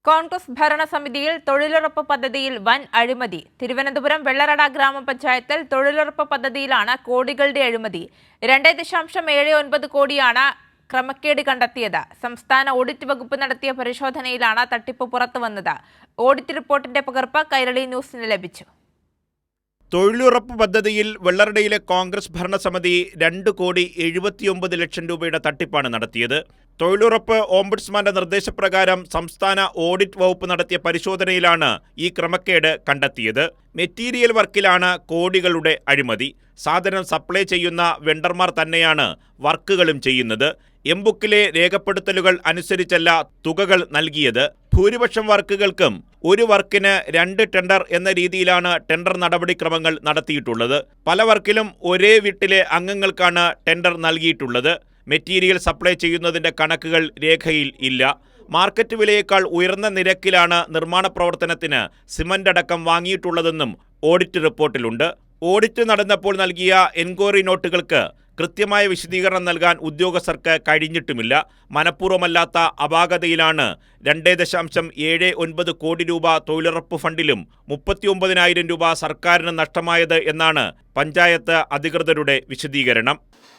കോൺഗ്രസ് ഭരണസമിതിയിൽ തൊഴിലുറപ്പ് പദ്ധതിയിൽ വൻ അഴിമതി. തിരുവനന്തപുരം വെള്ളറട ഗ്രാമപഞ്ചായത്തിൽ തൊഴിലുറപ്പ് പദ്ധതിയിലാണ് കോടികളുടെ അഴിമതി. 2.79 കോടിയാണ് ക്രമക്കേട് കണ്ടെത്തിയത്. സംസ്ഥാന ഓഡിറ്റ് വകുപ്പ് നടത്തിയ പരിശോധനയിലാണ് തട്ടിപ്പ് പുറത്തുവന്നത്. ഓഡിറ്റ് റിപ്പോർട്ടിന്റെ പകർപ്പ് കൈരളി ന്യൂസിന് ലഭിച്ചു. തൊഴിലുറപ്പ് പദ്ധതിയിൽ വെള്ളറടയിലെ കോൺഗ്രസ് ഭരണസമിതി 2,79 ലക്ഷം രൂപയുടെ തട്ടിപ്പാണ് നടത്തിയത്. തൊഴിലുറപ്പ് ഓംബുഡ്സ്മാന്റെ നിർദ്ദേശപ്രകാരം സംസ്ഥാന ഓഡിറ്റ് വകുപ്പ് നടത്തിയ പരിശോധനയിലാണ് ഈ ക്രമക്കേട് കണ്ടെത്തിയത്. മെറ്റീരിയൽ വർക്കിലാണ് കോടികളുടെ അഴിമതി. സാധനം സപ്ലൈ ചെയ്യുന്ന വെണ്ടർമാർ തന്നെയാണ് വർക്കുകളും ചെയ്യുന്നത്. എംബുക്കിലെ രേഖപ്പെടുത്തലുകൾ അനുസരിച്ചല്ല തുകകൾ നൽകിയത്. ഭൂരിപക്ഷം വർക്കുകൾക്കും ഒരു വർക്കിന് 2 ടെൻഡർ എന്ന രീതിയിലാണ് ടെൻഡർ നടപടിക്രമങ്ങൾ നടത്തിയിട്ടുള്ളത്. പല വർക്കിലും ഒരേ വീട്ടിലെ അംഗങ്ങൾക്കാണ് ടെൻഡർ നൽകിയിട്ടുള്ളത്. മെറ്റീരിയൽ സപ്ലൈ ചെയ്യുന്നതിൻ്റെ കണക്കുകൾ രേഖയിൽ ഇല്ല. മാർക്കറ്റ് വിലയേക്കാൾ ഉയർന്ന നിരക്കിലാണ് നിർമ്മാണ പ്രവർത്തനത്തിന് സിമന്റ് അടക്കം വാങ്ങിയിട്ടുള്ളതെന്നും ഓഡിറ്റ് റിപ്പോർട്ടിലുണ്ട്. ഓഡിറ്റ് നടന്നപ്പോൾ നൽകിയ എൻക്വയറി നോട്ടുകൾക്ക് കൃത്യമായ വിശദീകരണം നൽകാൻ ഉദ്യോഗസ്ഥർക്ക് കഴിഞ്ഞിട്ടുമില്ല. മനഃപൂർവ്വമല്ലാത്ത അപാകതയിലാണ് 2.79 കോടി രൂപ തൊഴിലുറപ്പ് ഫണ്ടിലും 39,000 രൂപ സർക്കാരിന് നഷ്ടമായത് എന്നാണ് പഞ്ചായത്ത് അധികൃതരുടെ വിശദീകരണം.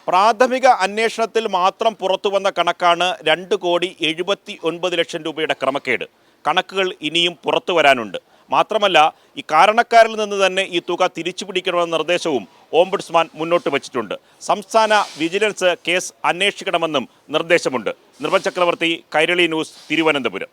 പ്രാഥമിക അന്വേഷണത്തിൽ മാത്രം പുറത്തുവന്ന കണക്കാണ് 2,79 ലക്ഷം രൂപയുടെ ക്രമക്കേട്. കണക്കുകൾ ഇനിയും പുറത്തു വരാനുണ്ട്. മാത്രമല്ല, ഈ കാരണക്കാരിൽ നിന്ന് തന്നെ ഈ തുക തിരിച്ചുപിടിക്കണമെന്ന നിർദ്ദേശവും ഓംബുഡ്സ്മാൻ മുന്നോട്ട് വച്ചിട്ടുണ്ട്. സംസ്ഥാന വിജിലൻസ് കേസ് അന്വേഷിക്കണമെന്നും നിർദ്ദേശമുണ്ട്. നിർമ്മൽ ചക്രവർത്തി, കൈരളി ന്യൂസ്, തിരുവനന്തപുരം.